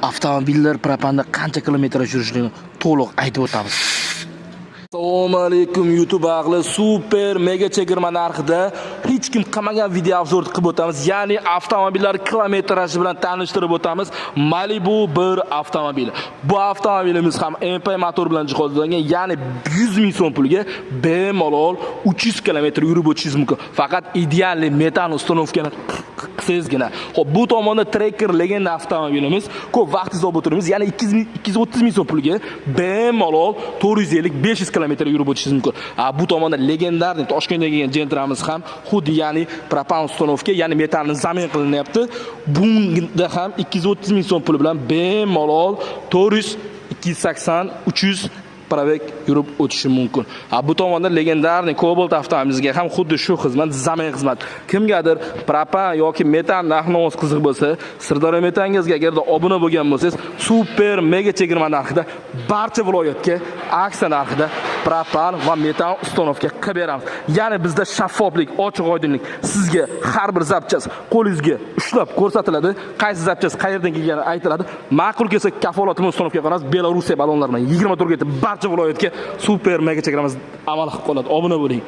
avtomobillar propanda qancha kilometraj yurishini to'liq aytib o'tamiz. Assalomu alaykum YouTube ahli, super mega chegirma narxida hech kim qilmagan video obzor qilib o'tamiz. Ya'ni avtomobillar kilometraji bilan tanishtirib o'tamiz. Malibu 1 avtomobili. Bu avtomobilimiz ham MP motor bilan jihozlangan, ya'ni 100 ming so'm pulga bemalol 300 km yurib o'tishingiz mumkin. Faqat ideal metan uстановкаni qilsangizgina. Xo'p, bu tomonda Tracker Legend avtomobilimiz ko'p vaqtingizni olib o'tiramiz. Ya'ni 230 ming so'm pulga bemalol 450-500 km yurib o'tishingiz mumkin. Bu tomonda legendarniy Toshkentga kelgan Gentramiz ham xuddi ya'ni propan uстановка, ya'ni metanni zamin qilinyapti. Bunda ham 230 ming so'm pul bilan bemalol 400, 280, 300 probeg yurib o'tishi mumkin. Bu tomonda legendarniy Cobalt avtomobilimizga ham xuddi shu xizmat, zamin xizmat. Kimgadir propan yoki metan narxi qiziq bo'lsa, Sirdaryo metangizga agarda obuna bo'lgan bo'lsangiz, super mega chegirma narxida barcha viloyatga aksiya narxida propan va metan uстановка qilib beramiz. Ya'ni bizda shaffoflik, ochiq-oydinlik, sizga har bir zapchast qo'lingizga ushlab ko'rsatiladi, qaysi zapchast qayerdan kelgani aytiladi. Ma'qul kelsa kafolatli uстановка qilamiz. Belorussiya ballonlaridan 24 ga barcha viloyatga super mega chegirmamiz amal qilib qoladi. Obuna bo'ling.